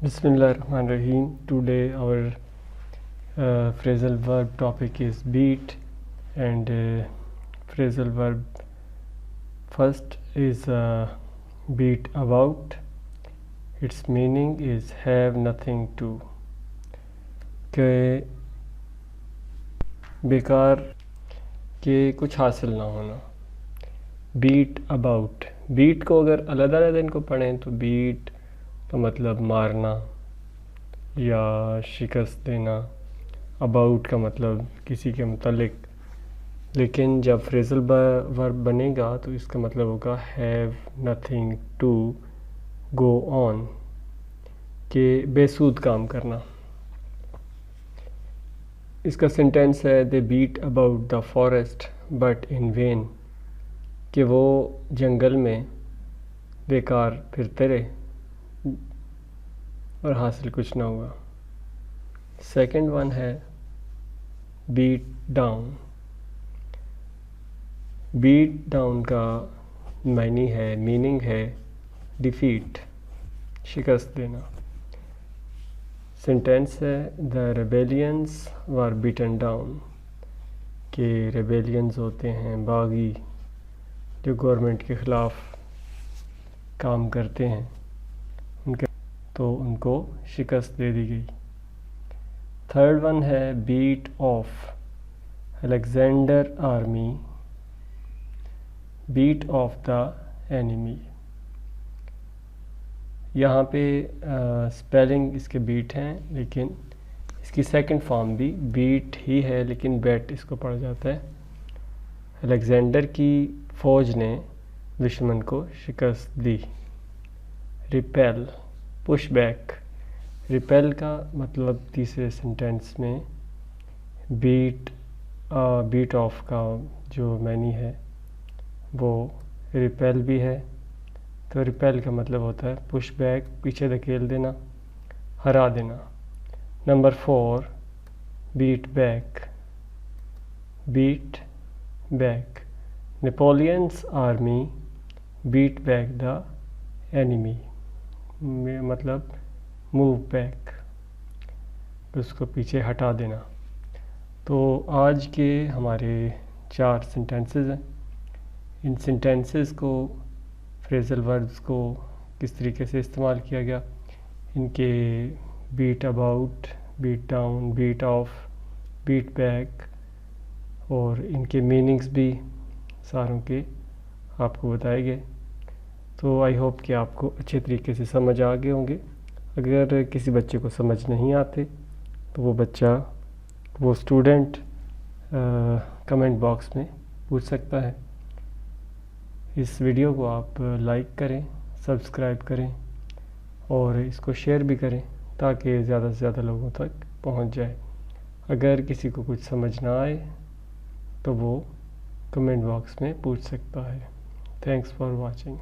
Bismillahirrahmanirrahim. Today our phrasal verb topic is beat, and phrasal verb first is beat about. Its meaning is have nothing to, के बेकार के कुछ हासिल ना होना. बीट अबाउट, बीट को अगर अलग अलग इनको पढ़ें तो बीट का मतलब मारना या शिकस्त देना, अबाउट का मतलब किसी के मुतालिक. लेकिन जब फ्रेजल वर्ब बनेगा तो इसका मतलब होगा have nothing to go on, के बेसूद काम करना. इसका सेंटेंस है they beat about the forest but in vain, कि वो जंगल में बेकार फिरते रहे और हासिल कुछ ना हुआ. सेकंड वन है बीट डाउन. बीट डाउन का मीनिंग है डिफीट, शिकस्त देना. सेंटेंस है the rebellions were beaten down, के रेबेलियंस होते हैं बागी जो गवर्नमेंट के ख़िलाफ़ काम करते हैं, उनको शिकस्त दे दी गई. थर्ड वन है beat off. Alexander army beat off the enemy. यहाँ पे स्पेलिंग इसके बीट हैं, लेकिन इसकी सेकंड फॉर्म भी बीट ही है, लेकिन बैट इसको पढ़ा जाता है. अलेक्जेंडर की फ़ौज ने दुश्मन को शिकस्त दी. Repel, push back. रिपेल का मतलब तीसरे सेंटेंस में बीट ऑफ का जो मैनी है वो रिपेल भी है. तो रिपेल का मतलब होता है पुश बैक, पीछे धकेल देना, हरा देना. Number 4 beat back. Beat back. Napoleon's army beat back the enemy, मतलब मूव बैक, उसको पीछे हटा देना. तो आज के हमारे 4 सेंटेंसेस हैं. इन सेंटेंसेस को, फ्रेजल वर्ब्स को किस तरीके से इस्तेमाल किया गया, इनके beat about, beat down, beat off, beat back और इनके मीनिंग्स भी सारों के आपको बताए गए. तो आई होप कि आपको अच्छे तरीके से समझ आ गए होंगे. अगर किसी बच्चे को समझ नहीं आते तो वो स्टूडेंट कमेंट बॉक्स में पूछ सकता है. इस वीडियो को आप लाइक करें, सब्सक्राइब करें और इसको शेयर भी करें ताकि ज़्यादा से ज़्यादा लोगों तक पहुंच जाए. अगर किसी को कुछ समझ ना आए तो वो कमेंट बॉक्स में पूछ सकता है. Thanks for watching.